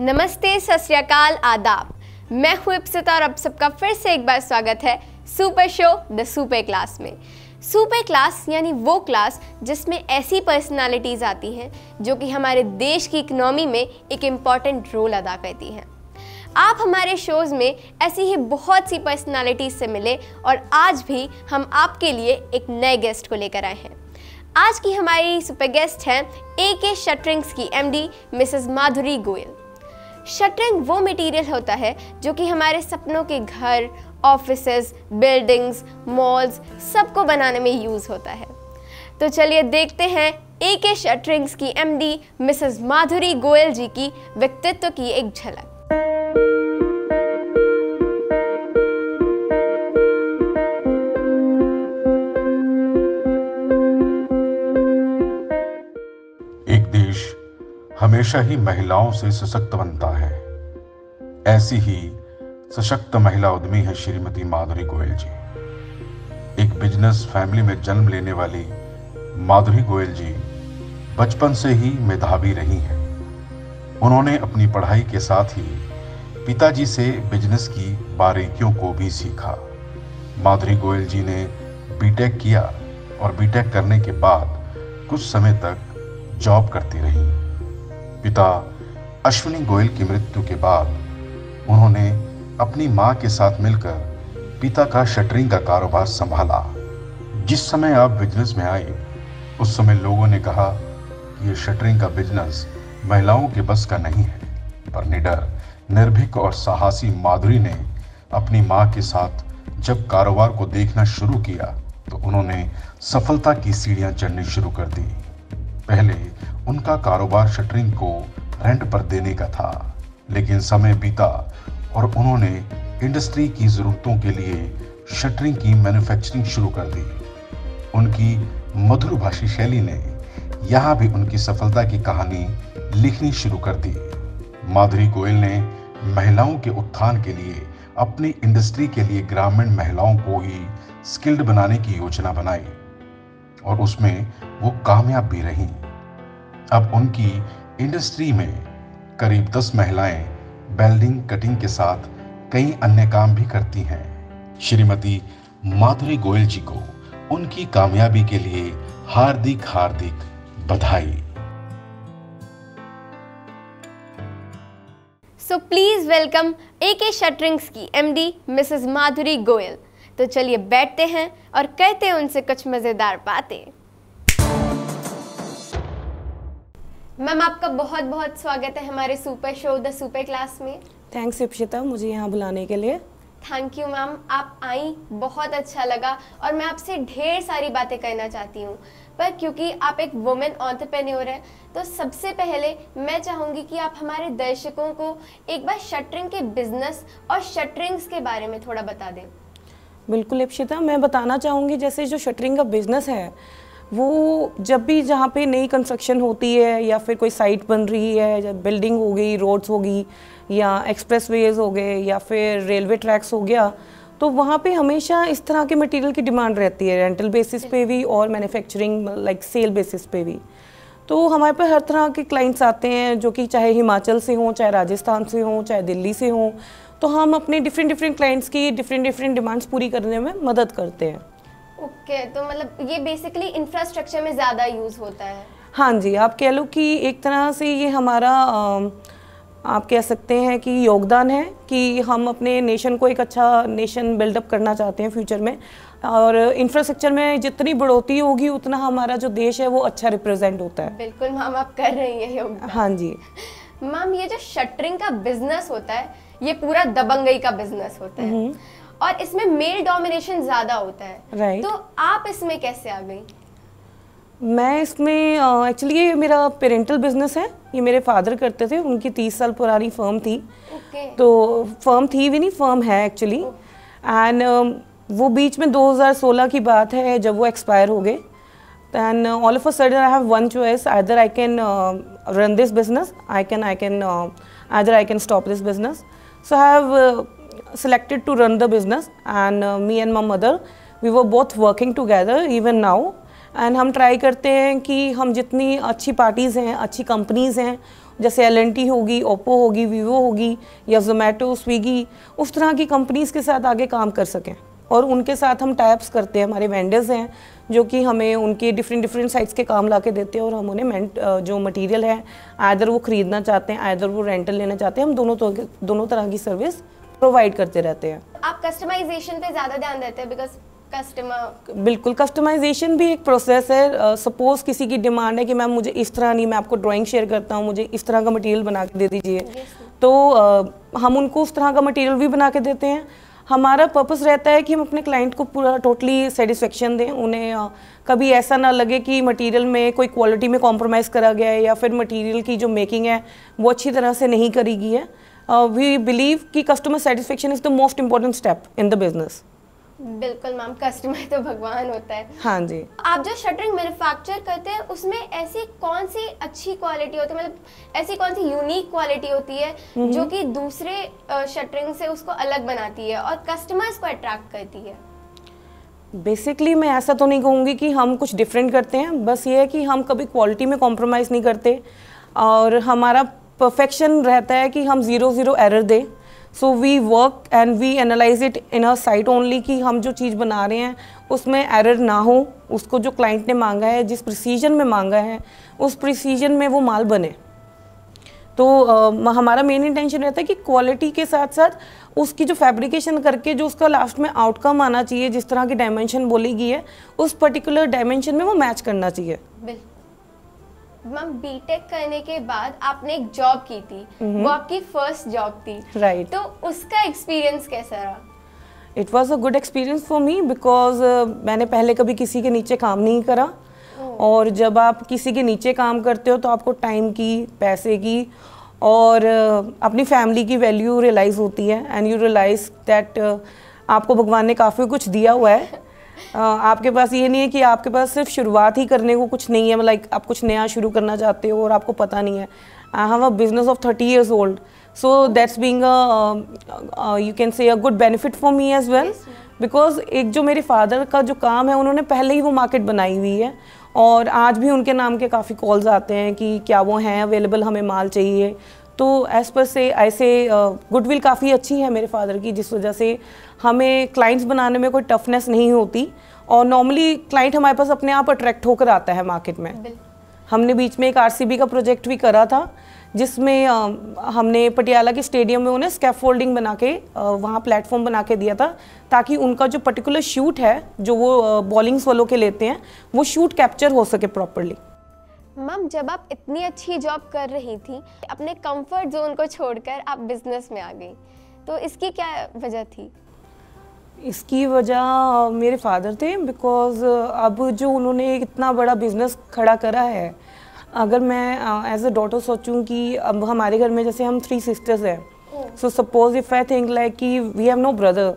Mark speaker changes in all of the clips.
Speaker 1: नमस्ते, सत श्री अकाल, आदाब। मैं हूँ इप्सिता और अब सबका फिर से एक बार स्वागत है super show the super class में। सुपर क्लास यानी वो क्लास जिसमें ऐसी पर्सनालिटीज़ आती हैं जो कि हमारे देश की इकोनॉमी में एक इम्पॉर्टेंट रोल अदा करती हैं। आप हमारे शोज़ में ऐसी ही बहुत सी पर्सनालिटीज़ से मिले और आज भी हम आपके लिए एक नए गेस्ट को लेकर आए हैं। आज की हमारी सुपर गेस्ट हैं AK शटरिंग्स की MD मिसेस माधुरी गोयल। शटरिंग वो मटेरियल होता है जो कि हमारे सपनों के घर, ऑफिसेज, बिल्डिंग्स, मॉल्स सबको बनाने में यूज़ होता है। तो चलिए देखते हैं AK शटरिंग्स की MD मिसेस माधुरी गोयल जी की व्यक्तित्व की एक झलक।
Speaker 2: एक देश हमेशा ही महिलाओं से सशक्त बनता है। ऐसी ही सशक्त महिला उद्यमी है श्रीमती माधुरी गोयल जी। एक बिजनेस फैमिली में जन्म लेने वाली माधुरी गोयल जी बचपन से ही मेधावी रही हैं। उन्होंने अपनी पढ़ाई के साथ ही पिताजी से बिजनेस की बारीकियों को भी सीखा। माधुरी गोयल जी ने बीटेक किया और बीटेक करने के बाद कुछ समय तक जॉब करती रही। पिता अश्विनी गोयल की मृत्यु के बाद उन्होंने अपनी मां के साथ मिलकर पिता का शटरिंग का कारोबार संभाला। जिस समय आप बिजनेस में आए उस समय लोगों ने कहा कि ये शटरिंग का बिजनेस महिलाओं के बस का नहीं है, पर निडर, निर्भीक और साहसी माधुरी ने अपनी मां के साथ जब कारोबार को देखना शुरू किया तो उन्होंने सफलता की सीढ़ियां चढ़नी शुरू कर दी। पहले उनका कारोबार शटरिंग को रेंट पर देने का था, लेकिन समय बीता और उन्होंने इंडस्ट्री की ज़रूरतों के लिए शटरिंग की मैन्युफैक्चरिंग शुरू कर दी। उनकी मधुरभाषी शैली ने यहाँ भी उनकी सफलता की कहानी लिखनी शुरू कर दी। माधुरी गोयल ने महिलाओं के उत्थान के लिए अपनी इंडस्ट्री के लिए ग्रामीण महिलाओं को ही स्किल्ड बनाने की योजना बनाई और उसमें वो कामयाब भी रहीं। अब उनकी इंडस्ट्री में करीब 10 महिलाएं वेल्डिंग, कटिंग के साथ कई अन्य काम भी करती हैं। श्रीमती माधुरी गोयल जी को उनकी कामयाबी के लिए हार्दिक हार्दिक बधाई।
Speaker 1: सो प्लीज वेलकम AK शटरिंग्स की MD मिसेस माधुरी गोयल। तो चलिए बैठते हैं और कहते हैं उनसे कुछ मजेदार बातें। मैम, आपका बहुत बहुत स्वागत है हमारे super show the super class में।
Speaker 3: थैंक्स इप्सिता, मुझे यहाँ बुलाने के लिए।
Speaker 1: थैंक यू मैम, आप आई, बहुत अच्छा लगा और मैं आपसे ढेर सारी बातें करना चाहती हूँ, पर क्योंकि आप एक वुमेन एंटरप्रेन्योर हैं तो सबसे पहले मैं चाहूँगी कि आप हमारे दर्शकों को एक बार शटरिंग के बिजनेस और शटरिंग्स के बारे में थोड़ा बता दें।
Speaker 3: बिल्कुल इप्सिता, मैं बताना चाहूँगी जैसे जो शटरिंग का बिज़नेस है वो जब भी जहाँ पे नई कंस्ट्रक्शन होती है या फिर कोई साइट बन रही है, जब बिल्डिंग हो गई, रोड्स हो गई या एक्सप्रेसवेज हो गए या फिर रेलवे ट्रैक्स हो गया, तो वहाँ पे हमेशा इस तरह के मटेरियल की डिमांड रहती है, रेंटल बेसिस पे भी और मैन्युफैक्चरिंग लाइक सेल बेसिस पे भी। तो हमारे पास हर तरह के क्लाइंट्स आते हैं जो कि चाहे हिमाचल से हों, चाहे राजस्थान से हों, चाहे दिल्ली से हों, तो हम अपने डिफरेंट क्लाइंट्स की डिफरेंट डिमांड्स पूरी करने में मदद करते हैं।
Speaker 1: ओके, तो मतलब ये बेसिकली इंफ्रास्ट्रक्चर में ज़्यादा यूज़ होता है।
Speaker 3: हाँ जी, आप कह लो कि एक तरह से ये हमारा आप कह सकते हैं कि योगदान है कि हम अपने नेशन को एक अच्छा नेशन बिल्डअप करना चाहते हैं फ्यूचर में, और इंफ्रास्ट्रक्चर में जितनी बढ़ोतरी होगी उतना हमारा जो देश है वो अच्छा रिप्रेजेंट होता है।
Speaker 1: बिल्कुल मैम, आप कर रही हैं योगदान।
Speaker 3: हाँ जी
Speaker 1: मैम, ये जो शटरिंग का बिजनेस होता है ये पूरा दबंगई का बिजनेस होता है और इसमें मेल डोमिनेशन ज़्यादा होता है।
Speaker 3: राइट।
Speaker 1: तो आप इसमें कैसे आ गई?
Speaker 3: मैं इसमें एक्चुअली ये मेरा पेरेंटल बिजनेस है, ये मेरे फादर करते थे, उनकी 30 साल पुरानी फर्म थी। तो फर्म थी भी नहीं, फर्म है एक्चुअली, एंड वो बीच में 2016 की बात है जब वो एक्सपायर हो गए। Then all of a sudden I have one choice, either I can run this business, I can either I can stop this business. So I have selected to run the business and me and my mother we were both working together even now, and हम try करते हैं कि हम जितनी अच्छी parties हैं, अच्छी companies हैं, जैसे L&T होगी, ओप्पो होगी, वीवो होगी या जोमेटो, स्विगी, उस तरह की कंपनीज़ के साथ आगे काम कर सकें। और उनके साथ हम टाइप्स करते हैं, हमारे वेंडर्स हैं जो कि हमें उनके डिफरेंट साइट्स के काम ला के देते हैं और हम उन्हें जो मटेरियल है आइदर वो ख़रीदना चाहते हैं, आइदर वो रेंटल लेना चाहते हैं, हम दोनों तरह की सर्विस प्रोवाइड करते रहते हैं।
Speaker 1: आप कस्टमाइजेशन पे ज़्यादा ध्यान देते हैं बिकॉज कस्टमर?
Speaker 3: बिल्कुल, कस्टमाइजेशन भी एक प्रोसेस है। सपोज़ किसी की डिमांड है कि मैम मुझे इस तरह नहीं, मैं आपको ड्राइंग शेयर करता हूँ, मुझे इस तरह का मटेरियल बना के दे दीजिए, तो हम उनको उस तरह का मटेरियल भी बना के देते हैं। हमारा पर्पस रहता है कि हम अपने क्लाइंट को पूरा टोटली सेटिस्फेक्शन दें, उन्हें कभी ऐसा ना लगे कि मटेरियल में कोई क्वालिटी में कॉम्प्रोमाइज़ करा गया है या फिर मटेरियल की जो मेकिंग है वो अच्छी तरह से नहीं करी गई है। वी बिलीव कि customer satisfaction is the most important step in the business.
Speaker 1: बिल्कुल मैम, कस्टमर तो भगवान होता है।
Speaker 3: हाँ जी।
Speaker 1: आप जो शटरिंग मैन्युफैक्चर करते हैं उसमें ऐसी कौन सी अच्छी क्वालिटी होती है, मतलब ऐसी कौन सी यूनिक क्वालिटी होती है जो कि दूसरे शटरिंग से उसको अलग बनाती है और कस्टमर्स को अट्रैक्ट करती है?
Speaker 3: बेसिकली मैं ऐसा तो नहीं कहूँगी कि हम कुछ डिफरेंट करते हैं, बस ये है कि हम कभी क्वालिटी में कॉम्प्रोमाइज़ नहीं करते और हमारा परफेक्शन रहता है कि हम 0 एरर दें। So we work and we analyse it in a site only कि हम जो चीज़ बना रहे हैं उसमें एरर ना हो, उसको जो क्लाइंट ने मांगा है, जिस प्रिसीजन में मांगा है, उस प्रिसीजन में वो माल बने। तो हमारा मेन इंटेंशन रहता है कि क्वालिटी के साथ साथ उसकी जो फैब्रिकेशन करके जो उसका लास्ट में आउटकम आना चाहिए, जिस तरह की डायमेंशन बोली गई है उस पर्टिकुलर डायमेंशन में वो मैच करना चाहिए।
Speaker 1: मैम, बीटेक करने के बाद आपने एक जॉब की थी, वो आपकी फर्स्ट जॉब थी,
Speaker 3: राइट?
Speaker 1: तो उसका एक्सपीरियंस कैसा रहा?
Speaker 3: It was a good experience for me because मैंने पहले कभी किसी के नीचे काम नहीं करा और जब आप किसी के नीचे काम करते हो तो आपको टाइम की, पैसे की और अपनी फैमिली की वैल्यू रियलाइज़ होती है एंड यू रियलाइज़ दैट आपको भगवान ने काफ़ी कुछ दिया हुआ है। आपके पास ये नहीं है कि आपके पास सिर्फ शुरुआत ही करने को कुछ नहीं है, लाइक आप कुछ नया शुरू करना चाहते हो और आपको पता नहीं है। I have a business of 30 years old, so that's being you can say a good benefit for me as well because एक जो मेरे फादर का जो काम है उन्होंने पहले ही वो मार्केट बनाई हुई है और आज भी उनके नाम के काफ़ी कॉल्स आते हैं कि क्या वो हैं अवेलेबल, हमें माल चाहिए। तो एज पर से ऐसे गुडविल काफ़ी अच्छी है मेरे फादर की, जिस वजह से हमें क्लाइंट्स बनाने में कोई टफनेस नहीं होती और नॉर्मली क्लाइंट हमारे पास अपने आप अट्रैक्ट होकर आता है मार्केट में। हमने बीच में एक RCB का प्रोजेक्ट भी करा था जिसमें हमने पटियाला के स्टेडियम में उन्हें स्कैफोल्डिंग बना के वहाँ प्लेटफॉर्म बना के दिया था ताकि उनका जो पर्टिकुलर शूट है जो वो बॉलिंग्स वालों के लेते हैं वो शूट कैप्चर हो सके प्रॉपरली।
Speaker 1: मैम, जब आप इतनी अच्छी जॉब कर रही थी, अपने कंफर्ट जोन को छोड़कर आप बिजनेस में आ गई, तो इसकी क्या वजह थी?
Speaker 3: इसकी वजह मेरे फादर थे बिकॉज अब जो उन्होंने इतना बड़ा बिजनेस खड़ा करा है, अगर मैं एज अ डॉटर सोचूं कि अब हमारे घर में जैसे हम 3 sisters हैं, so suppose if I think like कि we have no brother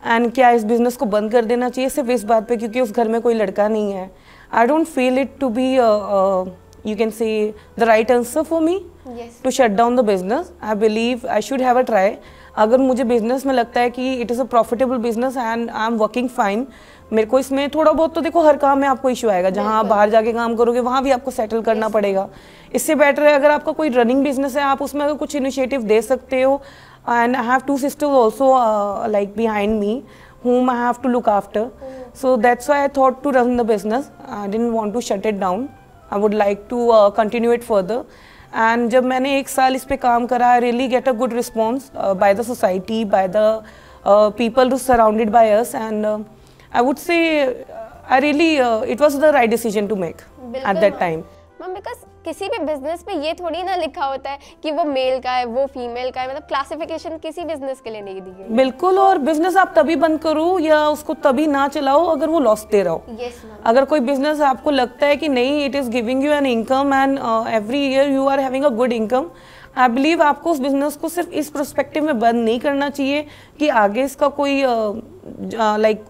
Speaker 3: and क्या इस बिज़नेस को बंद कर देना चाहिए सिर्फ इस बात पे क्योंकि उस घर में कोई लड़का नहीं है। I don't feel it to be you can say the right answer for me to shut down the business. I believe I should have a try. अगर मुझे बिजनेस में लगता है कि it is a profitable business and I am working fine, मेरे को इसमें थोड़ा बहुत तो देखो हर काम में आपको इशू आएगा, जहाँ आप बाहर जाके काम करोगे वहाँ भी आपको सेटल करना पड़ेगा। इससे बेटर है अगर आपका कोई रनिंग बिजनेस है आप उसमें अगर कुछ इनिशिएटिव दे सकते हो। And I have 2 sisters also like behind me whom I have to look after. So that's why I thought to run the business. I didn't want to shut it down. I would like to continue it further. And जब मैंने 1 साल इस पे काम करा, I really get a good response by the society, by the people who surrounded by us, and I would say I really it was the right decision to make at that time.
Speaker 1: Ma'am, because किसी भी business पे ये थोड़ी ना लिखा होता है कि वो मेल का है वो फीमेल का है, मतलब क्लासिफिकेशन किसी बिजनेस के लिए नहीं दी गई।
Speaker 3: बिल्कुल, और बिजनेस आप तभी बंद करो या उसको तभी ना चलाओ अगर वो लॉस दे रहा हो।
Speaker 1: yes,
Speaker 3: अगर कोई बिजनेस आपको लगता है कि नहीं it is giving you an income and every year you are having a good income, I believe आपको उस बिजनेस को सिर्फ इस पर्सपेक्टिव में बंद नहीं करना चाहिए कि आगे इसका कोई लाइक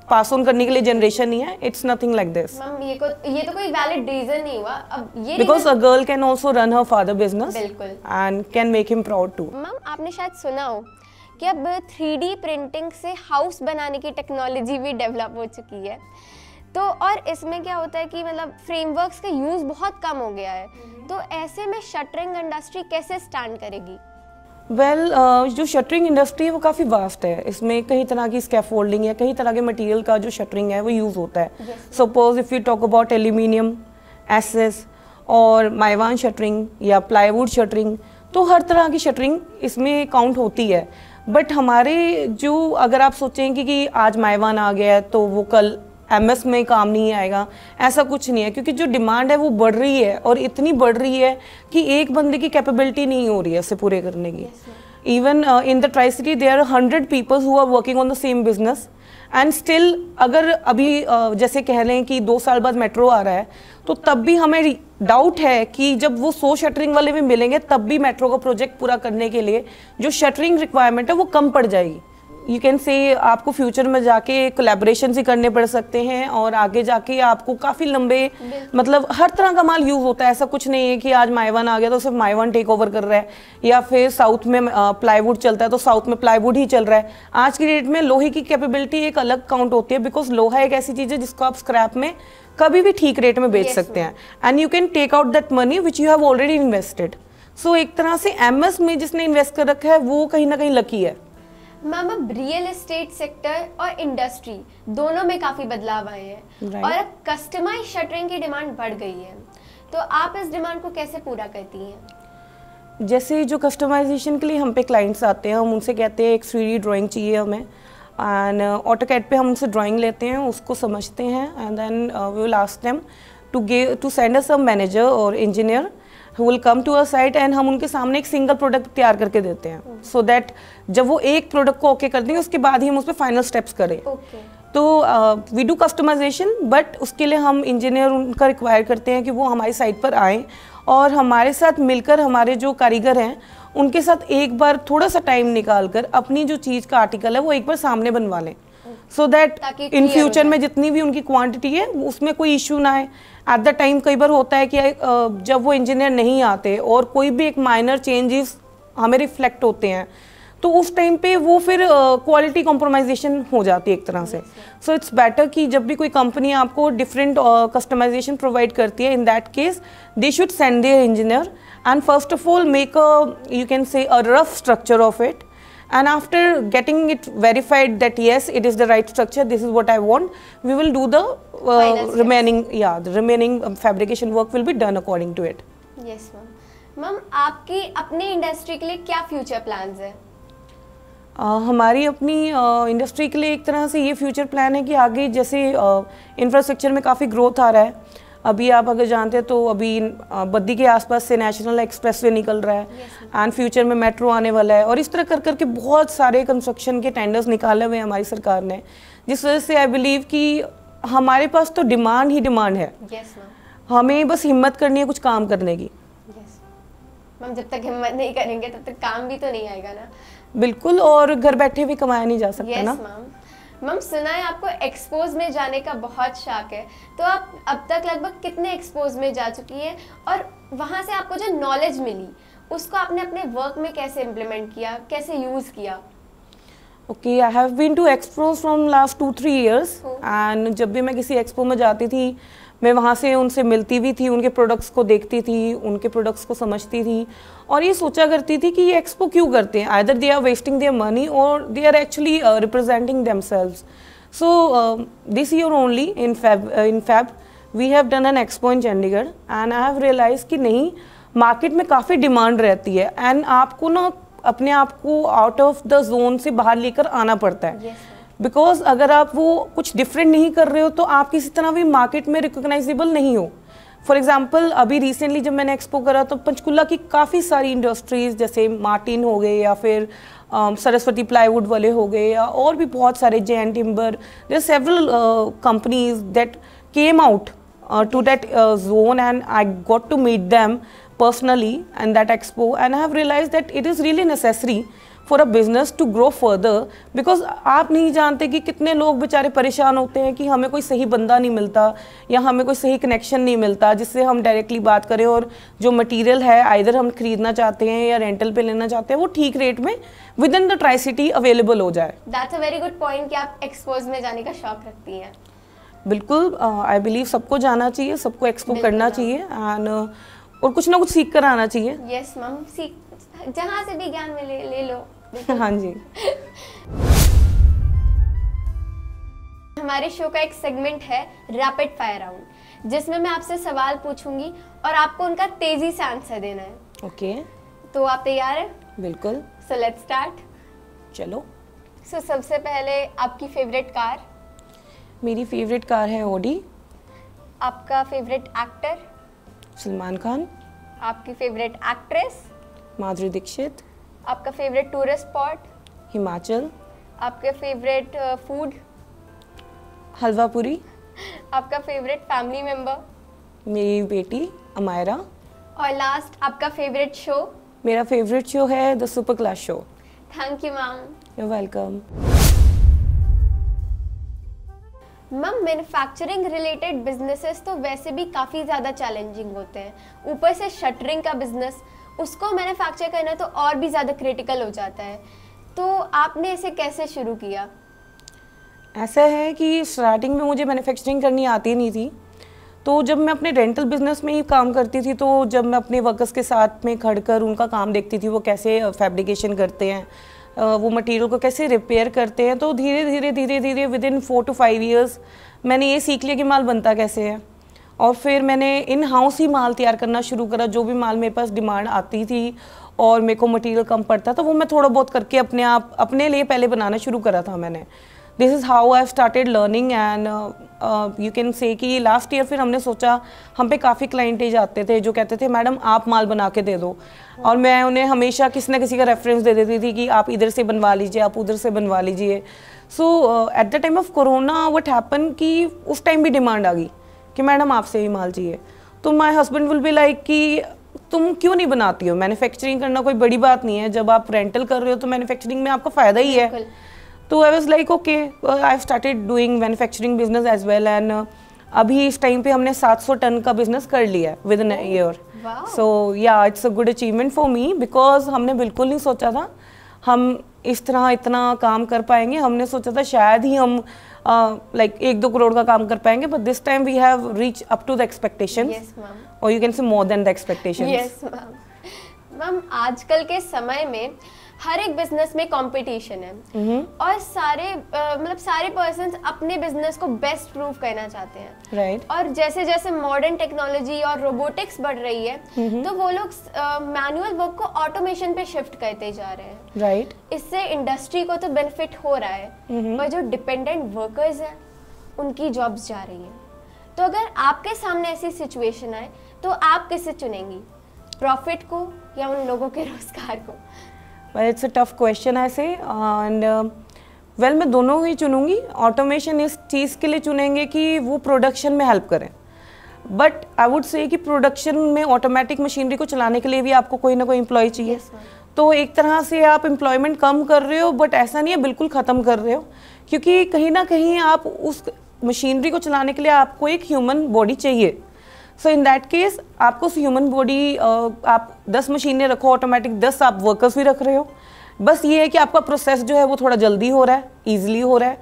Speaker 3: पास ऑन करने के लिए जनरेशन नहीं है। It's nothing like this.
Speaker 1: Ma'am, ये तो कोई वैलिड रीजन नहीं हुआ। अब ये
Speaker 3: because a girl can also run her father business
Speaker 1: बिल्कुल
Speaker 3: and can make him proud too.
Speaker 1: Ma'am, आपने शायद सुना हो कि अब 3D प्रिंटिंग से हाउस बनाने की टेक्नोलॉजी भी डेवलप हो चुकी है, तो और इसमें क्या होता है कि मतलब फ्रेमवर्क्स का यूज़ बहुत कम हो गया है, तो ऐसे में शटरिंग इंडस्ट्री कैसे स्टैंड करेगी?
Speaker 3: जो शटरिंग इंडस्ट्री है वो काफ़ी वास्ट है। इसमें कई तरह की स्कैफोल्डिंग या कई तरह के मटेरियल का जो शटरिंग है वो यूज़ होता है। Suppose if you talk about aluminium, SS और माइवान शटरिंग या प्लाईवुड शटरिंग, तो हर तरह की शटरिंग इसमें काउंट होती है। बट हमारे जो अगर आप सोचें कि आज माइवान आ गया है तो वो कल एमएस में काम नहीं आएगा, ऐसा कुछ नहीं है, क्योंकि जो डिमांड है वो बढ़ रही है और इतनी बढ़ रही है कि एक बंदे की कैपेबिलिटी नहीं हो रही है इसे पूरे करने की। Even in the tricity there are 100 peoples who are working on the same business and still अगर अभी जैसे कह रहे हैं कि 2 साल बाद मेट्रो आ रहा है, तो तब भी हमें डाउट है कि जब वो 100 शटरिंग वाले भी मिलेंगे तब भी मेट्रो का प्रोजेक्ट पूरा करने के लिए जो शटरिंग रिक्वायरमेंट है वो कम पड़ जाएगी। यू कैन से आपको फ्यूचर में जाके कोलैबोरेशन ही करने पड़ सकते हैं और आगे जाके आपको काफ़ी लंबे मतलब हर तरह का माल यूज़ होता है। ऐसा कुछ नहीं है कि आज माइवान आ गया तो सिर्फ माइवान टेक ओवर कर रहा है, या फिर साउथ में प्लाईवुड चलता है तो साउथ में प्लाईवुड ही चल रहा है। आज की डेट में लोहे की कैपेबिलिटी एक अलग काउंट होती है, बिकॉज लोहा एक ऐसी चीज़ है जिसको आप स्क्रैप में कभी भी ठीक रेट में बेच सकते हैं and you can take out that money which you have already invested. So एक तरह से एमएस में जिसने इन्वेस्ट कर रखा है वो कहीं ना कहीं लकी है।
Speaker 1: मैम अब रियल एस्टेट सेक्टर और इंडस्ट्री दोनों में काफ़ी बदलाव आए हैं और अब कस्टमाइज शटरिंग की डिमांड बढ़ गई है, तो आप इस डिमांड को कैसे पूरा करती हैं?
Speaker 3: जैसे जो कस्टमाइजेशन के लिए हम पे क्लाइंट्स आते हैं, हम उनसे कहते हैं एक 3D ड्राइंग चाहिए हमें, एंड ऑटोकैड पे हम उनसे ड्राइंग लेते हैं, उसको समझते हैं and then we will ask them to send us a manager और engineer who will come to our site and हम उनके सामने एक सिंगल प्रोडक्ट तैयार करके देते हैं, सो दैट जब वो एक प्रोडक्ट को ओके कर देंगे उसके बाद ही हम उस पर फाइनल स्टेप्स करें। तो वी डू कस्टमाइजेशन, बट उसके लिए हम इंजीनियर उनका रिक्वायर करते हैं कि वो हमारी साइट पर आएँ और हमारे साथ मिलकर हमारे जो कारीगर हैं उनके साथ एक बार थोड़ा सा टाइम निकाल कर अपनी जो चीज़ का आर्टिकल है वो एक बार सामने बनवा लें, सो दैट इन फ्यूचर में जितनी भी उनकी क्वांटिटी है उसमें कोई इशू ना है। एट द टाइम कई बार होता है कि जब वो इंजीनियर नहीं आते और कोई भी एक माइनर चेंजेस हमें रिफ्लेक्ट होते हैं तो उस टाइम पे वो फिर क्वालिटी कॉम्प्रोमाइजेशन हो जाती है एक तरह से। सो इट्स बेटर कि जब भी कोई कंपनी आपको डिफरेंट कस्टमाइजेशन प्रोवाइड करती है, in that case they should send their engineer and first of all make a you can say a rough structure of it, and after getting it verified that yes it is the right structure, this is what I want, we will do the remaining fabrication work will be done according to it.
Speaker 1: Yes ma'am. आपकी अपनी industry के लिए क्या future plans है?
Speaker 3: हमारी अपनी industry के लिए एक तरह से ये फ्यूचर प्लान है कि आगे जैसे इंफ्रास्ट्रक्चर में काफ़ी ग्रोथ आ रहा है। अभी आप अगर जानते हैं तो अभी बद्दी के आसपास से नेशनल एक्सप्रेसवे निकल रहा है एंड फ्यूचर में मेट्रो आने वाला है और इस तरह कर करके बहुत सारे कंस्ट्रक्शन के टेंडर्स निकाले हुए हैं हमारी सरकार ने, जिस वजह से आई बिलीव कि हमारे पास तो डिमांड ही डिमांड है। हमें बस हिम्मत करनी है कुछ काम करने की।
Speaker 1: मैम जब तक हिम्मत नहीं करेंगे तब तक काम भी तो नहीं आएगा ना।
Speaker 3: बिल्कुल, और घर बैठे भी कमाया नहीं जा सकता ना।
Speaker 1: मैम सुना है आपको एक्सपोज में जाने का बहुत शौक है, तो आप अब तक लगभग कितने एक्सपोज में जा चुकी हैं और वहाँ से आपको जो नॉलेज मिली उसको आपने अपने वर्क में कैसे इम्प्लीमेंट किया, कैसे यूज़ किया?
Speaker 3: Okay, I have been to expose from last 2-3 years and जब भी मैं किसी एक्सपो में जाती थी मैं वहाँ से उनसे मिलती भी थी, उनके प्रोडक्ट्स को देखती थी, उनके प्रोडक्ट्स को समझती थी और ये सोचा करती थी कि ये एक्सपो क्यों करते हैं, either they are wasting their money और they are actually representing themselves. So this year only in fab we have done an expo in Chandigarh and I have realise कि नहीं, मार्केट में काफ़ी डिमांड रहती है एंड आपको ना अपने आप को आउट ऑफ द जोन से बाहर लेकर आना पड़ता है, बिकॉज अगर आप वो कुछ डिफरेंट नहीं कर रहे हो तो आप किसी तरह भी मार्केट में रिकॉग्नाइजेबल नहीं हो। फॉर एग्जांपल अभी रिसेंटली जब मैंने एक्सपो करा तो पंचकुला की काफ़ी सारी इंडस्ट्रीज़ जैसे मार्टिन हो गए या फिर सरस्वती प्लाईवुड वाले हो गए या और भी बहुत सारे Jain timber, there several companies that came out to that zone and I got to meet them personally in that expo and I have realized that it is really necessary for a business to grow further because आप नहीं जानते कि कितने लोग बेचारे परेशान होते हैं कि हमें कोई सही बंदा नहीं मिलता या हमें कोई सही कनेक्शन नहीं मिलता जिससे हम डायरेक्टली बात करें और जो मटेरियल है आइदर हम खरीदना चाहते हैं या रेंटल पे लेना चाहते हैं वो ठीक रेट में with in the tri city available हो जाए।
Speaker 1: That's a very good point कि आप एक्सपोज में जाने का शौक रखती हैं।
Speaker 3: बिल्कुल आई बिलीव सबको जाना चाहिए, सबको एक्सप्लोर करना चाहिए एंड और कुछ ना कुछ सीख कर आना चाहिए।
Speaker 1: यस मैम, सीख जहाँ से भी ज्ञान मिले ले लो।
Speaker 3: हाँ जी।
Speaker 1: हमारे शो का एक सेगमेंट है रैपिड फायर राउंड, जिसमें मैं आपसे सवाल पूछूंगी और आपको उनका तेजी से आंसर देना है।
Speaker 3: ओके
Speaker 1: तो आप तैयार हैं?
Speaker 3: बिल्कुल।
Speaker 1: So let's start.
Speaker 3: चलो।
Speaker 1: सो सबसे पहले आपकी फेवरेट कार?
Speaker 3: मेरी फेवरेट कार है ऑडी।
Speaker 1: आपका फेवरेट एक्टर?
Speaker 3: सलमान खान।
Speaker 1: आपकी फेवरेट एक्ट्रेस?
Speaker 3: माधुरी दीक्षित।
Speaker 1: आपका फेवरेट टूरिस्ट स्पॉट?
Speaker 3: हिमाचल।
Speaker 1: आपका फेवरेट फूड?
Speaker 3: हलवा पूरी।
Speaker 1: आपका फेवरेट फैमिली मेंबर?
Speaker 3: मेरी बेटी अमायरा।
Speaker 1: और लास्ट आपका फेवरेट शो?
Speaker 3: मेरा फेवरेट शो है the super class show.
Speaker 1: Thank you ma'am.
Speaker 3: You welcome.
Speaker 1: Ma'am, manufacturing related businesses तो वैसे भी काफ़ी ज़्यादा चैलेंजिंग होते हैं, ऊपर से शटरिंग का बिजनेस, उसको मैन्युफैक्चर करना तो और भी ज़्यादा क्रिटिकल हो जाता है। तो आपने इसे कैसे शुरू किया?
Speaker 3: ऐसा है कि स्टार्टिंग में मुझे मैन्युफैक्चरिंग करनी आती नहीं थी, तो जब मैं अपने रेंटल बिजनेस में ही काम करती थी, तो जब मैं अपने वर्कर्स के साथ में खड़कर उनका काम देखती थी, वो कैसे फैब्रिकेशन करते हैं, वो मटेरियल को कैसे रिपेयर करते हैं, तो धीरे धीरे विद इन 4 to 5 years मैंने ये सीख लिया कि माल बनता कैसे है। और फिर मैंने इन हाउस ही माल तैयार करना शुरू करा। जो भी माल मेरे पास डिमांड आती थी और मेरे को मटेरियल कम पड़ता था, वो मैं थोड़ा बहुत करके अपने लिए पहले बनाना शुरू करा था मैंने। This is how I started learning and you can से कि लास्ट ईयर फिर हमने सोचा, हम पे काफ़ी क्लाइंटेज आते थे जो कहते थे मैडम आप माल बना के दे दो, और मैं उन्हें हमेशा किसी न किसी का रेफरेंस दे देती थी कि आप इधर से बनवा लीजिए, आप उधर से बनवा लीजिए। So at the time of corona what happen कि उस टाइम भी डिमांड आ गई कि मैडम आपसे ही माल चाहिए। तो my husband will be like कि तुम क्यों नहीं बनाती हो, मैन्युफैक्चरिंग करना कोई बड़ी बात नहीं है, जब आप रेंटल कर रहे हो तो मैन्युफैक्चरिंग में आपका फ़ायदा ही है। तो I was like okay, I started doing manufacturing business as well and अभी इस टाइम पे हमने 700 टन का बिजनेस कर लिया है with in a year. So yeah it's a good achievement for me, because हमने बिल्कुल नहीं सोचा था हम इस तरह इतना काम कर पाएंगे। हमने सोचा था शायद ही हम लाइक 1-2 करोड़ का काम कर पाएंगे, but this time we have reach up to the expectations, और you can say more than the expectations.
Speaker 1: Yes ma'am, आजकल के समय में हर एक बिजनेस में कंपटीशन है और सारे पर्सन्स अपने बिजनेस को बेस्ट प्रूव करना चाहते हैं,
Speaker 3: राइट।
Speaker 1: और जैसे जैसे मॉडर्न टेक्नोलॉजी और रोबोटिक्स बढ़ रही है तो वो लोग मैनुअल वर्क को ऑटोमेशन पे शिफ्ट करते जा रहे हैं,
Speaker 3: राइट।
Speaker 1: इससे इंडस्ट्री को तो बेनिफिट हो रहा है, पर जो डिपेंडेंट वर्कर्स हैं उनकी जॉब्स जा रही हैं। तो अगर आपके सामने ऐसी सिचुएशन आए तो आप किसे चुनेंगी, प्रॉफिट को या उन लोगों के रोजगार को?
Speaker 3: इट्स अ टफ क्वेश्चन ऐसे, एंड वेल मैं दोनों ही चुनूंगी। ऑटोमेशन इस चीज़ के लिए चुनेंगे कि वो प्रोडक्शन में हेल्प करें, बट आई वुड से कि प्रोडक्शन में ऑटोमेटिक मशीनरी को चलाने के लिए भी आपको कोई ना कोई एम्प्लॉय चाहिए। तो एक तरह से आप एम्प्लॉयमेंट कम कर रहे हो, बट ऐसा नहीं है बिल्कुल ख़त्म कर रहे हो, क्योंकि कहीं ना कहीं आप उस मशीनरी को चलाने के लिए आपको एक ह्यूमन बॉडी चाहिए। सो इन दैट केस आपको ह्यूमन बॉडी, आप 10 मशीनें रखो ऑटोमेटिक, 10 आप वर्कर्स भी रख रहे हो, बस ये है कि आपका प्रोसेस जो है वो थोड़ा जल्दी हो रहा है, ईजिली हो रहा है।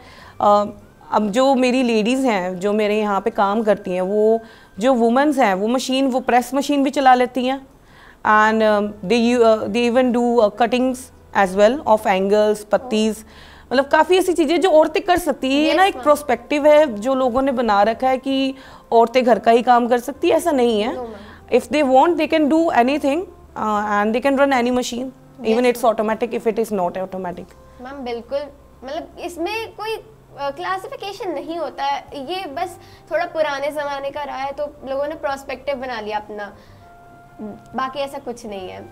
Speaker 3: अब जो मेरी लेडीज़ हैं जो मेरे यहाँ पे काम करती हैं, वो जो वुमेंस हैं वो प्रेस मशीन भी चला लेती हैं, and they even do cuttings as well of angles, पत्तीज़, मतलब काफ़ी ऐसी चीज़ें जो औरतें कर सकती है। ये ना एक प्रोस्पेक्टिव है जो लोगों ने बना रखा है कि औरतें घर का ही काम कर सकती है, ऐसा नहीं है। If they want they can do anything and they can run any machine, even it's automatic if it is not automatic.
Speaker 1: Ma'am बिल्कुल, मतलब इसमें कोई क्लासिफिकेशन नहीं होता है, ये बस थोड़ा पुराने ज़माने का रहा है तो लोगों ने प्रोस्पेक्टिव बना लिया अपना, बाकी ऐसा कुछ नहीं है।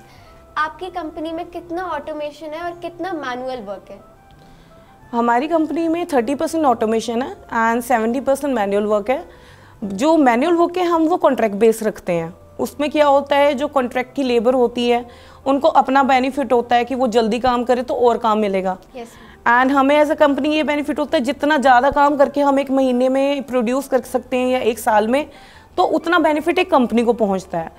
Speaker 1: आपकी कंपनी में कितना ऑटोमेशन है और कितना मैनुअल वर्क है?
Speaker 3: हमारी कंपनी में 30% ऑटोमेशन है एंड 70% मैनुअल वर्क है। जो मैनुअल वर्क है हम वो कॉन्ट्रैक्ट बेस रखते हैं। उसमें क्या होता है, जो कॉन्ट्रैक्ट की लेबर होती है उनको अपना बेनिफिट होता है कि वो जल्दी काम करे तो और काम मिलेगा, एंड हमें एज अ कंपनी ये बेनिफिट होता है जितना ज़्यादा काम करके हम एक महीने में प्रोड्यूस कर सकते हैं या एक साल में, तो उतना बेनिफिट एक कंपनी को पहुँचता है।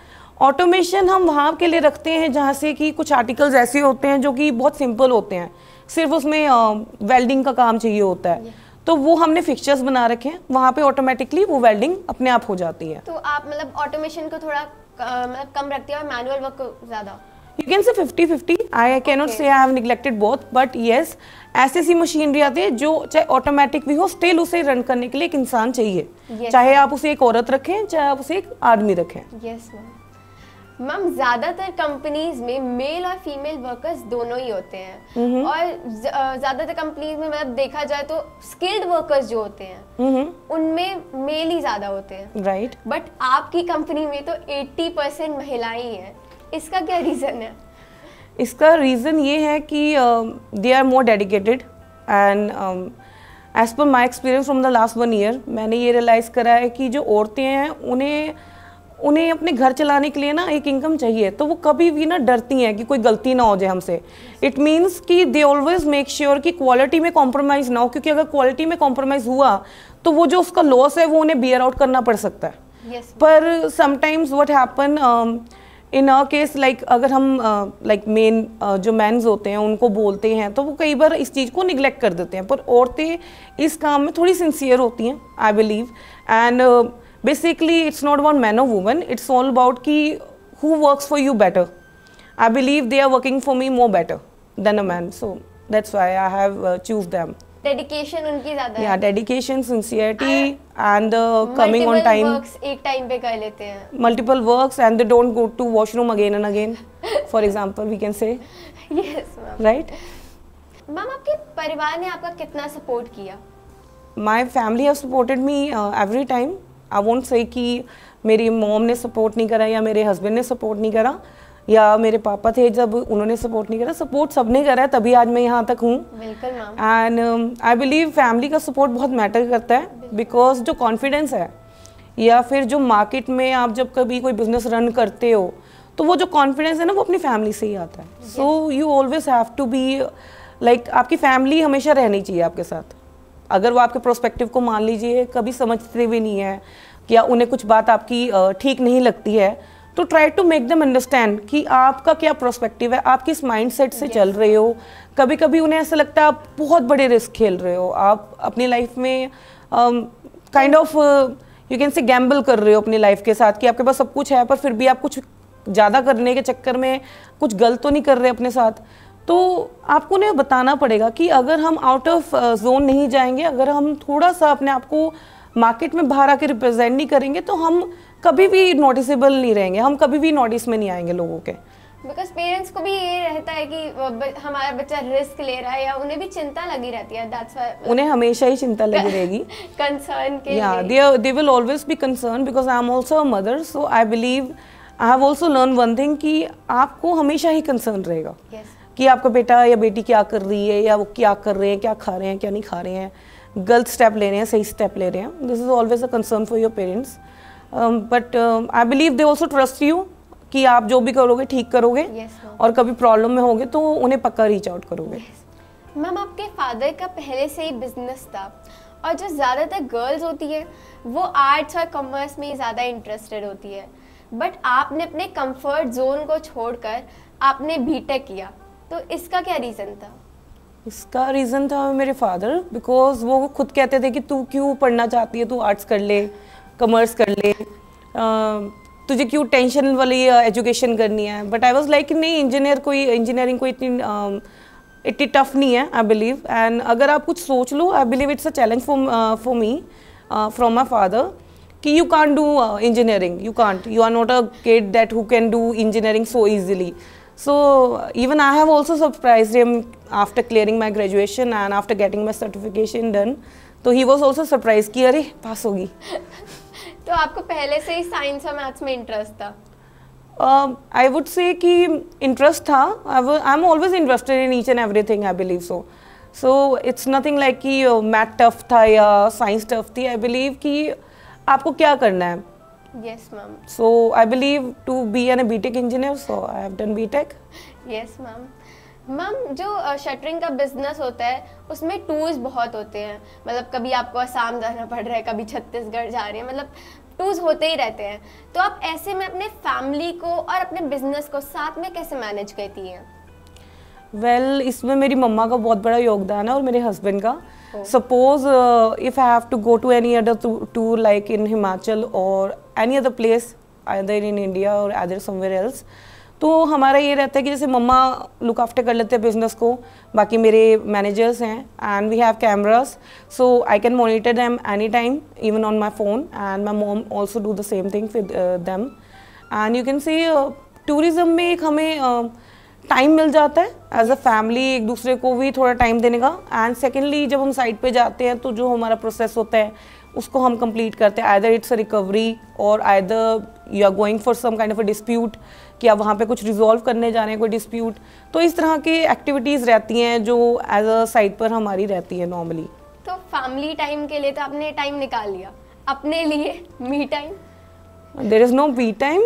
Speaker 3: ऑटोमेशन हम वहाँ के लिए रखते हैं जहाँ से कि कुछ आर्टिकल्स ऐसे होते हैं जो कि बहुत सिंपल होते हैं, सिर्फ उसमें वेल्डिंग का काम चाहिए होता है, तो तो वो हमने फिक्चर्स बना रखे हैं, वहाँ पे ऑटोमेटिकली वो वेल्डिंग अपने आप हो जाती है।
Speaker 1: तो आप मतलब ऑटोमेशन को थोड़ा मतलब कम रखते हैं और मैनुअल वर्क को ज़्यादा?
Speaker 3: You can say 50-50. I cannot say I have neglected both, but yes, ऐसी मशीनरी आती है जो चाहे ऑटोमेटिक भी हो, स्टिल उसे रन करने के लिए एक इंसान चाहिए। चाहे आप उसे एक औरत रखें, चाहे आप उसे एक आदमी रखें।
Speaker 1: यस मैम, ज़्यादातर कंपनीज में मेल और फीमेल वर्कर्स दोनों ही होते हैं, और ज़्यादातर कंपनीज में मतलब देखा जाए तो स्किल्ड वर्कर्स जो होते हैं उनमें मेल ही ज़्यादा होते हैं, राइट? बट आपकी कंपनी में तो 80% महिलाएं ही हैं, इसका क्या रीज़न है?
Speaker 3: इसका रीज़न ये है कि they are more dedicated, and as per my experience from the last 1 year मैंने ये रियलाइज़ करा है कि जो औरतें हैं उन्हें अपने घर चलाने के लिए ना एक इनकम चाहिए, तो वो कभी भी ना डरती हैं कि कोई गलती ना हो जाए हमसे। इट मीन्स कि दे ऑलवेज मेक श्योर कि क्वालिटी में कॉम्प्रोमाइज़ ना हो, क्योंकि अगर क्वालिटी में कॉम्प्रोमाइज़ हुआ तो वो जो उसका लॉस है वो उन्हें बियर आउट करना पड़ सकता है। पर sometimes what happen in a case, like अगर हम लाइक मेन जो मैन्स होते हैं उनको बोलते हैं तो वो कई बार इस चीज़ को निगलेक्ट कर देते हैं, पर औरतें इस काम में थोड़ी सिंसियर होती हैं, I believe. And basically it's not about man और वुमन, इट्स ऑल अबाउट कि who works for you better. I believe they are working for me more better than a man, so that's why I have choose them.
Speaker 1: Dedication उनकी ज़्यादा
Speaker 3: है, dedication, sincerity and coming on time.
Speaker 1: Works एक time पे कर लेते हैं,
Speaker 3: multiple works, and they don't go to washroom again and again, for example we can say.
Speaker 1: Yes ma'am,
Speaker 3: right.
Speaker 1: Ma'am, आपके परिवार ने आपका कितना सपोर्ट किया?
Speaker 3: My family have supported me every time. I won't say कि मेरी mom ने support नहीं करा या मेरे हस्बैंड ने सपोर्ट नहीं करा या मेरे पापा थे जब उन्होंने सपोर्ट नहीं करा। सपोर्ट सबने करा है, तभी आज मैं यहाँ तक हूँ।
Speaker 1: बिल्कुल ma'am.
Speaker 3: And I believe family का सपोर्ट बहुत मैटर करता है, बिकॉज जो कॉन्फिडेंस है या फिर जो मार्केट में आप जब कभी कोई बिजनेस रन करते हो तो वो जो कॉन्फिडेंस है ना वो अपनी फैमिली से ही आता है। So you always have to be like, आपकी फैमिली हमेशा रहनी चाहिए आपके साथ। अगर वो आपके प्रोस्पेक्टिव को मान लीजिए कभी समझते भी नहीं है या उन्हें कुछ बात आपकी ठीक नहीं लगती है, तो try to make them understand कि आपका क्या प्रोस्पेक्टिव है, आप किस माइंडसेट से चल रहे हो। कभी कभी उन्हें ऐसा लगता है आप बहुत बड़े रिस्क खेल रहे हो, आप अपनी लाइफ में काइंड ऑफ यू कैन से गैम्बल कर रहे हो अपनी लाइफ के साथ, कि आपके पास सब कुछ है पर फिर भी आप कुछ ज़्यादा करने के चक्कर में कुछ गलत तो नहीं कर रहे अपने साथ। तो आपको उन्हें बताना पड़ेगा कि अगर हम आउट ऑफ जोन नहीं जाएंगे, अगर हम थोड़ा सा अपने आप को मार्केट में बाहर आके रिप्रेजेंट नहीं करेंगे तो हम कभी भी नोटिसेबल नहीं रहेंगे, हम कभी भी नोटिस में नहीं आएंगे लोगों के।
Speaker 1: बिकॉज पेरेंट्स को भी ये रहता है कि हमारा बच्चा रिस्क ले रहा है, या उन्हें भी चिंता लगी रहती है। दैट्स व्हाई
Speaker 3: उन्हें हमेशा ही चिंता लगी रहेगी
Speaker 1: कंसर्न के
Speaker 3: लिए। They will always be concern because I am also a mother, so I believe I have also learn one thing कि आपको हमेशा ही कंसर्न रहेगा कि आपका बेटा या बेटी क्या कर रही है, या वो क्या कर रहे हैं, क्या खा रहे हैं, क्या नहीं खा रहे हैं, गलत स्टेप ले रहे हैं, सही स्टेप ले रहे हैं। This is always a concern for your parents, but I believe they also trust you कि आप जो भी करोगे ठीक करोगे। और कभी प्रॉब्लम में होगे तो उन्हें पक्का रीच आउट करोगे।
Speaker 1: मैम, आपके फादर का पहले से ही बिजनेस था, और जो ज़्यादातर गर्ल्स होती है वो आर्ट्स और कॉमर्स में ज़्यादा इंटरेस्टेड होती है, बट आपने अपने कंफर्ट जोन को छोड़कर आपने बीटेक किया, तो इसका क्या रीज़न था?
Speaker 3: इसका रीज़न था मेरे फादर, बिकॉज वो खुद कहते थे कि तू क्यों पढ़ना चाहती है, तू आर्ट्स कर ले, कॉमर्स कर ले, तुझे क्यों टेंशन वाली एजुकेशन करनी है। बट आई वाज लाइक नहीं, इंजीनियरिंग कोई इतनी टफ नहीं है, आई बिलीव। एंड अगर आप कुछ सोच लो, I believe it's a challenge for me from my father कि you can't do engineering, you are not a kid that who can do engineering so easily. So even I have also surprised him after clearing my graduation and after getting my certification done. तो he was also surprised कि अरे पास होगी।
Speaker 1: तो आपको पहले से ही science और maths में इंटरेस्ट था?
Speaker 3: I would say कि इंटरेस्ट था। I'm always interested in each and everything, I believe so. So it's nothing like कि मैथ टफ था या साइंस टफ थी। I believe कि आपको क्या करना है।
Speaker 1: Yes, ma'am.
Speaker 3: So I believe to be a BTech engineer, so I have done BTech.
Speaker 1: Yes, ma'am. Ma'am, जो शटरिंग का बिजनेस होता है उसमें टूर्स बहुत होते हैं, मतलब कभी आपको असम जाना पड़ रहा है, कभी छत्तीसगढ़ जा रहे हैं, मतलब टूर्स होते ही रहते हैं। तो आप ऐसे में अपने फैमिली को और अपने बिजनेस को साथ में कैसे मैनेज करती हैं?
Speaker 3: वेल, इसमें मेरी मम्मा का बहुत बड़ा योगदान है और मेरे हस्बैंड का। Suppose if I have to go to any other tour like in Himachal or any other place either in India or either somewhere else, तो हमारा ये रहता है कि जैसे मम्मा लुक आफ्टर कर लेते हैं बिजनेस को, बाकी मेरे मैनेजर्स हैं and we have cameras, so I can monitor them any time even on my phone, and my mom also do the same thing with them. And you can see tourism में एक हमें time मिल जाता है as a family, एक दूसरे को भी थोड़ा टाइम देने का. एंड सेकेंडली जब हम साइट पे जाते हैं तो जो हमारा प्रोसेस होता है उसको हम कंप्लीट करते हैं. आइदर इट्स अ रिकवरी और either you are going for some kind of a dispute, कि आप वहाँ पे कुछ रिजॉल्व करने जा रहे हैं कोई डिस्प्यूट. तो इस तरह की एक्टिविटीज़ रहती हैं जो एज अ साइट पर हमारी रहती है नॉर्मली.
Speaker 1: तो फैमिली टाइम के लिए तो आपने टाइम निकाल लिया, अपने लिए me time?
Speaker 3: There is no me time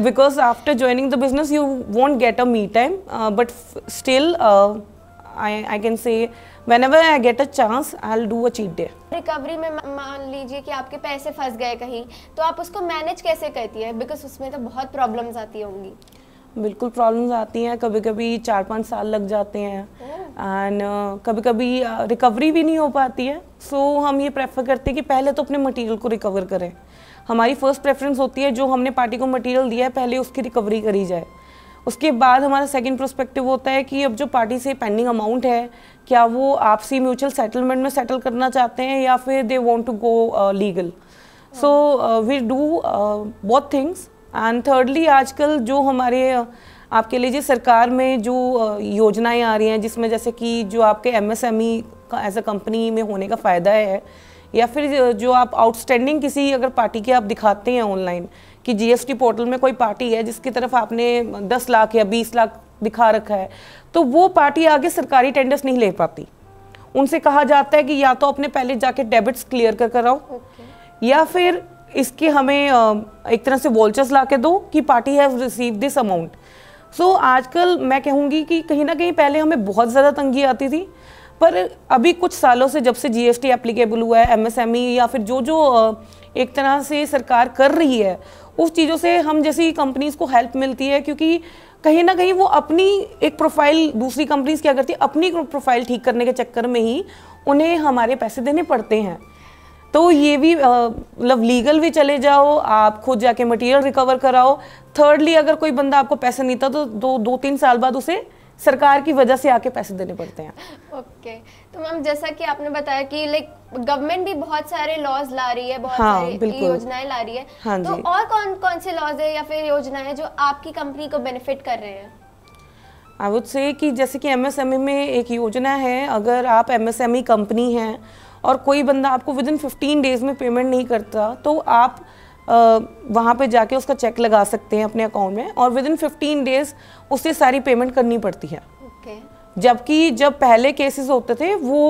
Speaker 3: because after joining the business you won't get a me time, but still I can say whenever I get a chance I'll do a cheat day.
Speaker 1: Recovery में मान लीजिए कि आपके पैसे फंस गए कहीं, तो आप उसको मैनेज कैसे करती है? बिकॉज उसमें तो बहुत प्रॉब्लम्स आती होंगी.
Speaker 3: बिल्कुल प्रॉब्लम्स आती हैं, कभी कभी 4-5 साल लग जाते हैं एंड कभी कभी रिकवरी भी नहीं हो पाती है. सो हम ये प्रेफर करते हैं कि पहले तो अपने मटेरियल को रिकवर करें. हमारी फर्स्ट प्रेफरेंस होती है जो हमने पार्टी को मटेरियल दिया है पहले उसकी रिकवरी करी जाए. उसके बाद हमारा सेकंड प्रोस्पेक्टिव होता है कि अब जो पार्टी से पेंडिंग अमाउंट है क्या वो आपसी म्यूचुअल सेटलमेंट में सेटल करना चाहते हैं या फिर they want to go legal. So we do both things. And thirdly आजकल जो हमारे आपके लीजिए सरकार में जो योजनाएं आ रही हैं जिसमें जैसे कि जो आपके MSME का एज अ कंपनी में होने का फ़ायदा है, या फिर जो आप आउटस्टैंडिंग किसी अगर पार्टी के आप दिखाते हैं ऑनलाइन कि GST पोर्टल में कोई पार्टी है जिसकी तरफ आपने 10 लाख या 20 लाख दिखा रखा है, तो वो पार्टी आगे सरकारी टेंडर्स नहीं ले पाती. उनसे कहा जाता है कि या तो अपने पहले जाके डेबिट्स क्लियर कर आओ, या फिर इसके हमें एक तरह से वॉल्चर्स ला के दो कि party have receive this amount. So आजकल मैं कहूँगी कि कहीं ना कहीं पहले हमें बहुत ज़्यादा तंगी आती थी, पर अभी कुछ सालों से जब से GST एप्लीकेबल हुआ है, MSME या फिर जो जो एक तरह से सरकार कर रही है उस चीज़ों से हम जैसी कंपनीज़ को हेल्प मिलती है, क्योंकि कहीं ना कहीं वो अपनी एक प्रोफाइल, दूसरी कंपनीज़ क्या करती है अपनी प्रोफाइल ठीक करने के चक्कर में ही उन्हें हमारे पैसे देने पड़ते हैं. तो ये भी मतलब लीगल भी चले जाओ, आप खुद जाके मटेरियल रिकवर कराओ. थर्डली अगर कोई बंदा आपको पैसे नहीं था तो 2-3 साल बाद उसे सरकार की वजह से आके पैसे देने पड़ते हैं.
Speaker 1: ओके. तो मैम जैसा कि आपने बताया कि लाइक गवर्नमेंट भी बहुत सारे लॉज ला रही है, बहुत सारी योजनाएं ला रही है.
Speaker 3: हाँ
Speaker 1: तो और कौन कौन से लॉज है या फिर योजनाएं हैं जो आपकी कंपनी को बेनिफिट कर रहे हैं?
Speaker 3: आई वुड से कि जैसे कि MSME में एक योजना है, अगर आप MSME कंपनी हैं और कोई बंदा आपको विदिन 15 डेज में पेमेंट नहीं करता तो आप वहाँ पे जाके उसका चेक लगा सकते हैं अपने अकाउंट में, और विदिन 15 डेज उससे सारी पेमेंट करनी पड़ती है. जबकि जब पहले केसेस होते थे वो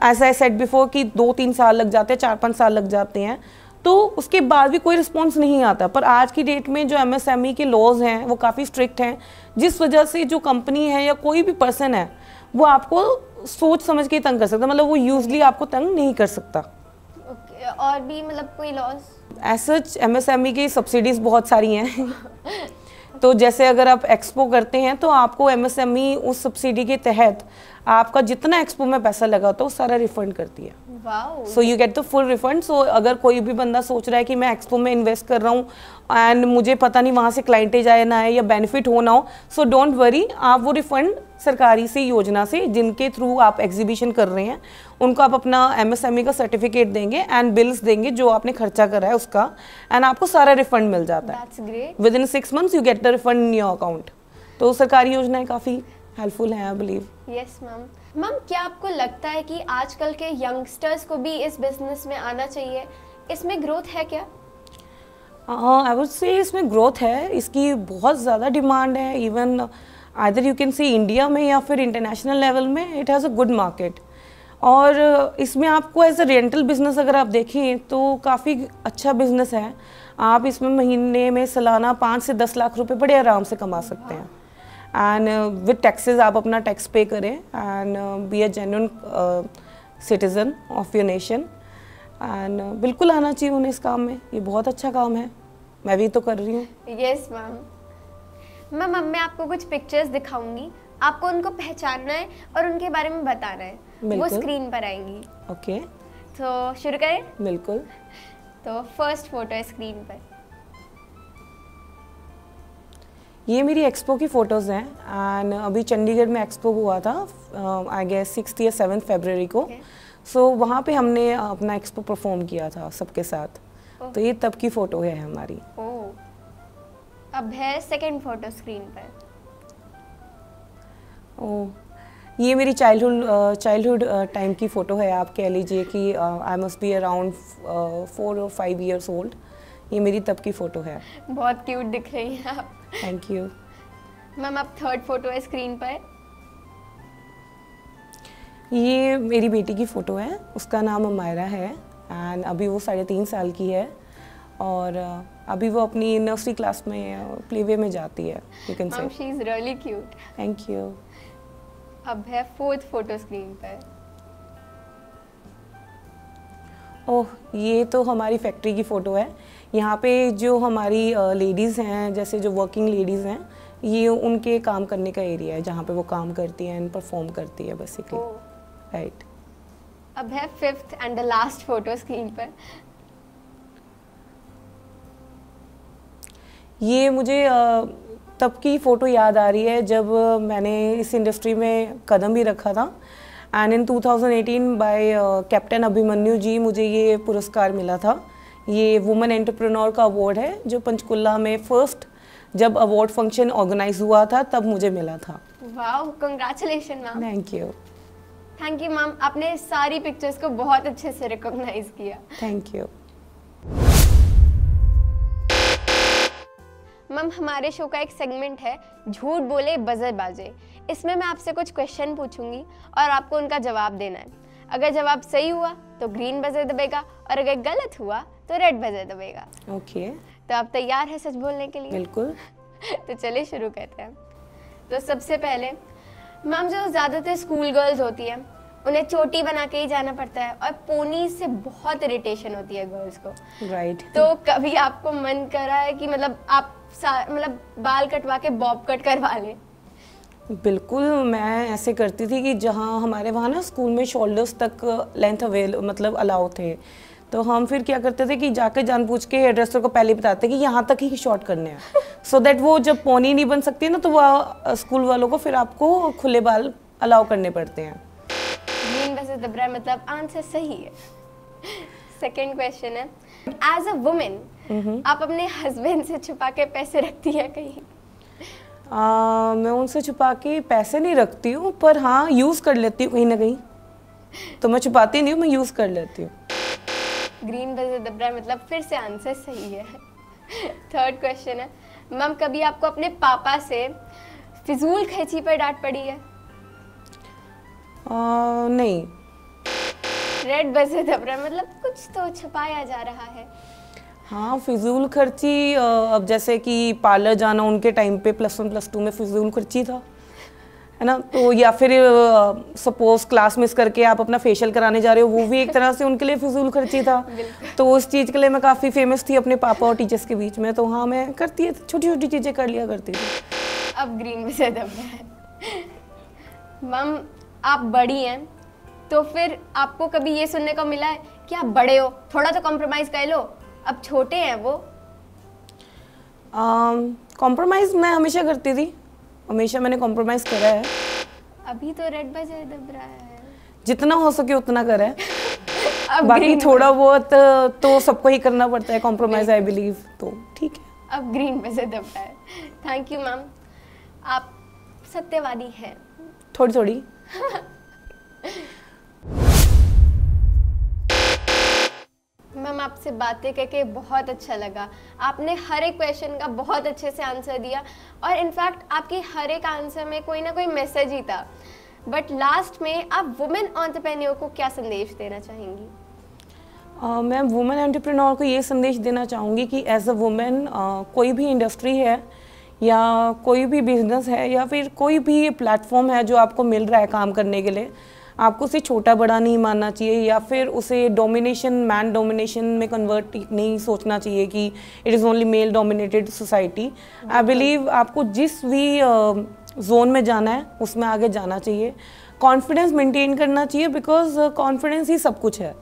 Speaker 3: एज आई सेड बिफोर कि 2-3 साल लग जाते हैं, 4-5 साल लग जाते हैं, तो उसके बाद भी कोई रिस्पॉन्स नहीं आता. पर आज की डेट में जो MSME के लॉज हैं वो काफ़ी स्ट्रिक्ट हैं, जिस वजह से जो कंपनी है या कोई भी पर्सन है वो आपको सोच समझ के तंग कर सकता, मतलब वो यूजली आपको तंग नहीं कर सकता.
Speaker 1: ओके. और भी मतलब कोई लॉज?
Speaker 3: ऐसा MSME की सब्सिडीज़ बहुत सारी हैं. तो जैसे अगर आप एक्सपो करते हैं तो आपको MSME उस सब्सिडी के तहत आपका जितना एक्सपो में पैसा लगा तो सारा रिफंड करती है. So you get the full refund. So अगर कोई भी बंदा सोच रहा है कि मैं एक्सपो में इन्वेस्ट कर रहा हूँ एंड मुझे पता नहीं वहाँ से क्लाइंटेज आए ना आए या बेनिफिट हो ना हो, सो डोंट वरी, आप वो रिफंड सरकारी से योजना से जिनके थ्रू आप एग्जीबिशन कर रहे हैं उनको आप अपना MSME का सर्टिफिकेट देंगे एंड बिल्स देंगे जो आपने खर्चा करा है उसका, एंड आपको सारा रिफंड मिल जाता है. With in 6 months you get the refund in your account. तो सरकारी योजनाएं काफ़ी हेल्पफुल हैं I believe.
Speaker 1: Yes ma'am. Ma'am क्या आपको लगता है कि आजकल के यंगस्टर्स को भी इस बिजनेस में आना चाहिए? इसमें ग्रोथ है क्या?
Speaker 3: आई वुड से इसमें ग्रोथ है, इसकी बहुत ज़्यादा डिमांड है. Even either you can C India में या फिर इंटरनेशनल लेवल में it has a good market. और इसमें आपको एज अ रेंटल बिजनेस अगर आप देखें तो काफ़ी अच्छा बिजनेस है. आप इसमें महीने में सालाना 5 से 10 लाख रुपए बड़े आराम से कमा सकते हैं. एंड विद टैक्सेस आप अपना टैक्स पे करें and be a genuine citizen of your nation. And बिल्कुल आना चाहिए उन्हें इस काम में, ये बहुत अच्छा काम है, मैं भी तो कर रही हूँ.
Speaker 1: Yes ma'am. मैम अब मैं आपको कुछ पिक्चर्स दिखाऊंगी, आपको उनको पहचानना है और उनके बारे में बताना है. वो
Speaker 3: बिल्कुल।
Speaker 1: स्क्रीन पर आएंगी।
Speaker 3: ओके,
Speaker 1: तो शुरू करें?
Speaker 3: बिल्कुल।
Speaker 1: तो फर्स्ट फोटो है स्क्रीन पर।
Speaker 3: ये मेरी एक्सपो की फ़ोटोज़ हैं एंड अभी चंडीगढ़ में एक्सपो हुआ था आई गेस 6 या 7 फरवरी को।
Speaker 1: Okay.
Speaker 3: सो वहाँ पे हमने अपना एक्सपो परफॉर्म किया था सबके साथ।
Speaker 1: Oh.
Speaker 3: तो ये तब की फ़ोटो है हमारी।
Speaker 1: ओह, अब है सेकंड फोटो स्क्रीन पर।
Speaker 3: ओह, ये मेरी चाइल्डहुड टाइम की फ़ोटो है। आप कह लीजिए कि आई मस्ट बी अराउंड 4 और 5 ईयर्स ओल्ड। ये मेरी तब की फ़ोटो है।
Speaker 1: बहुत क्यूट दिख रही हैं आप।
Speaker 3: Thank you.
Speaker 1: मैम अब थर्ड फोटो है स्क्रीन पर।
Speaker 3: ये मेरी बेटी की फ़ोटो है, उसका नाम अमायरा है एंड अभी वो 3.5 साल की है और अभी वो अपनी नर्सरी क्लास में प्लेवे में जाती है, यू कैन से।
Speaker 1: Ma'am she is really cute.
Speaker 3: Thank you.
Speaker 1: अब है फोर्थ फोटो स्क्रीन पर।
Speaker 3: ओह, ये तो हमारी फैक्ट्री की फ़ोटो है। यहाँ पे जो हमारी लेडीज़ हैं, जैसे जो वर्किंग लेडीज़ हैं, ये उनके काम करने का एरिया है जहाँ पे वो काम करती हैं एंड परफॉर्म करती है बेसिकली। राइट।
Speaker 1: अब है fifth and the last photo screen पर।
Speaker 3: ये मुझे तब की फ़ोटो याद आ रही है जब मैंने इस इंडस्ट्री में कदम भी रखा था and in 2018 by captain Abhimanyu ji मुझे ये पुरस्कार मिला था। ये वुमेन एंटरप्रेन्योर का अवार्ड है जो पंचकुला में फर्स्ट जब अवार्ड फंक्शन ऑर्गेनाइज हुआ था तब मुझे मिला था।
Speaker 1: Wow, congratulation ma'am.
Speaker 3: Thank you.
Speaker 1: Thank you ma'am, आपने सारी पिक्चर्स को बहुत अच्छे से रिकॉग्नाइज किया।
Speaker 3: Thank you.
Speaker 1: मैम हमारे शो का एक सेगमेंट है झूठ बोले बजर बाजे। इसमें मैं आपसे कुछ क्वेश्चन पूछूंगी और आपको उनका जवाब देना है। अगर जवाब सही हुआ तो ग्रीन बजर दबेगा और अगर गलत हुआ तो रेड बजर दबेगा।
Speaker 3: ओके,
Speaker 1: तो आप तैयार हैं सच बोलने के लिए?
Speaker 3: बिल्कुल।
Speaker 1: तो चलिए शुरू करते हैं। तो सबसे पहले मैम, जो ज़्यादातर स्कूल गर्ल्स होती हैं उन्हें चोटी बना के ही जाना पड़ता है और पोनी से बहुत इरिटेशन होती है गर्ल्स को।
Speaker 3: राइट।
Speaker 1: तो कभी आपको मन करा है कि मतलब आप बाल कटवा के बॉब कट करवा लें?
Speaker 3: बिल्कुल, मैं ऐसे करती थी कि जहाँ हमारे वहाँ ना स्कूल में शोल्डर्स तक लेंथ मतलब अलाउ थे, तो हम फिर क्या करते थे कि जाके जानबूझ के हेयर ड्रेसर को पहले बताते कि यहाँ तक ही शॉर्ट करने हैं सो दैट वो जब पोनी नहीं बन सकती ना तो वो स्कूल वालों को फिर आपको खुले बाल अलाउ करने पड़ते हैं।
Speaker 1: ग्रीन वैसे दब रहा है, मतलब आंसर सही है। सेकंड क्वेश्चन है, एज अ वुमेन आप अपने हस्बैंड से छुपा के पैसे रखती है कहीं?
Speaker 3: मैं उनसे छुपा के पैसे नहीं रखती हूँ, पर हाँ यूज़ कर लेती हूँ कहीं ना कहीं। तो मैं छुपाती नहीं हूँ, मैं यूज़ कर लेती हूँ।
Speaker 1: ग्रीन बजर दब रहा है, मतलब फिर से आंसर सही है। थर्ड क्वेश्चन है, मैम कभी आपको अपने पापा से फिजूल खर्ची पर डांट पड़ी है?
Speaker 3: नहीं।
Speaker 1: रेड बजर दब रहा है, मतलब कुछ तो छुपाया जा रहा है।
Speaker 3: हाँ, फिजूल खर्ची अब जैसे कि पार्लर जाना उनके टाइम पे +1 +2 में फिजूल खर्ची था, है ना। तो या फिर सपोज क्लास मिस करके आप अपना फेशियल कराने जा रहे हो, वो भी एक तरह से उनके लिए फिजूल खर्ची था। तो उस चीज़ के लिए मैं काफ़ी फेमस थी अपने पापा और टीचर्स के बीच में। तो हाँ, मैं करती छोटी छोटी चीज़ें कर लिया करती थी।
Speaker 1: अब ग्रीन बजर दब रहा है। मैम आप बड़ी हैं तो फिर आपको कभी ये सुनने को मिला है कि आप बड़े हो, थोड़ा तो कॉम्प्रोमाइज़ कर लो, अब छोटे हैं वो?
Speaker 3: कॉम्प्रोमाइज़ मैं हमेशा करती थी, हमेशा मैंने कॉम्प्रोमाइज़ करा है।
Speaker 1: अभी तो रेड बजर दब रहा है।
Speaker 3: जितना हो सके उतना करा है।
Speaker 1: अब
Speaker 3: बाकी
Speaker 1: green
Speaker 3: थोड़ा बहुत तो सबको ही करना पड़ता है कॉम्प्रोमाइज़, आई बिलीव। तो ठीक है।
Speaker 1: अब ग्रीन बजर दब रहा है। थैंक यू मैम, आप सत्यवादी हैं।
Speaker 3: थोड़ी थोड़ी।
Speaker 1: मैम आपसे बातें करके बहुत अच्छा लगा। आपने हर एक क्वेश्चन का बहुत अच्छे से आंसर दिया और इनफैक्ट आपकी हर एक आंसर में कोई ना कोई मैसेज ही था। बट लास्ट में आप वुमेन एंटरप्रेन्योर को क्या संदेश देना चाहेंगी?
Speaker 3: मैं वुमेन एंटरप्रेन्योर को ये संदेश देना चाहूँगी कि एज अ वुमेन कोई भी इंडस्ट्री है या कोई भी बिजनेस है या फिर कोई भी प्लेटफॉर्म है जो आपको मिल रहा है काम करने के लिए, आपको उसे छोटा बड़ा नहीं मानना चाहिए या फिर उसे डोमिनेशन, मैन डोमिनेशन में कन्वर्ट नहीं सोचना चाहिए कि it is only male dominated society. I believe आपको जिस भी जोन में जाना है उसमें आगे जाना चाहिए। कॉन्फिडेंस मेंटेन करना चाहिए, बिकॉज कॉन्फिडेंस ही सब कुछ है।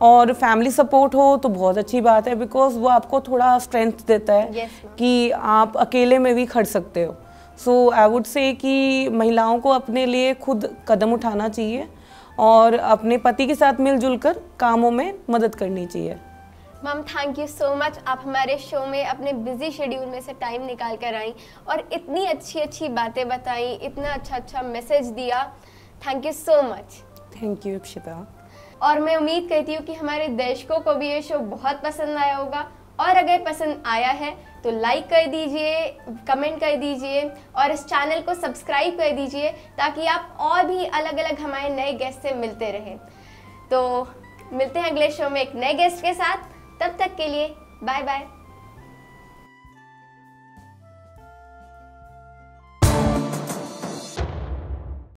Speaker 3: और फैमिली सपोर्ट हो तो बहुत अच्छी बात है, बिकॉज वो आपको थोड़ा स्ट्रेंथ देता है कि आप अकेले में भी खड़ सकते हो। सो आई वुड से कि महिलाओं को अपने लिए खुद कदम उठाना चाहिए और अपने पति के साथ मिलजुल कर कामों में मदद करनी चाहिए।
Speaker 1: Ma'am thank you so much, आप हमारे शो में अपने बिजी शेड्यूल में से टाइम निकाल कर आई और इतनी अच्छी अच्छी बातें बताई, इतना अच्छा अच्छा मैसेज दिया। Thank you so much.
Speaker 3: Thank you Ipshita.
Speaker 1: और मैं उम्मीद करती हूँ कि हमारे दर्शकों को भी ये शो बहुत पसंद आया होगा, और अगर पसंद आया है तो लाइक कर दीजिए, कमेंट कर दीजिए और इस चैनल को सब्सक्राइब कर दीजिए, ताकि आप और भी अलग अलग हमारे नए गेस्ट से मिलते रहें। तो मिलते हैं अगले शो में एक नए गेस्ट के साथ, तब तक के लिए बाय बाय।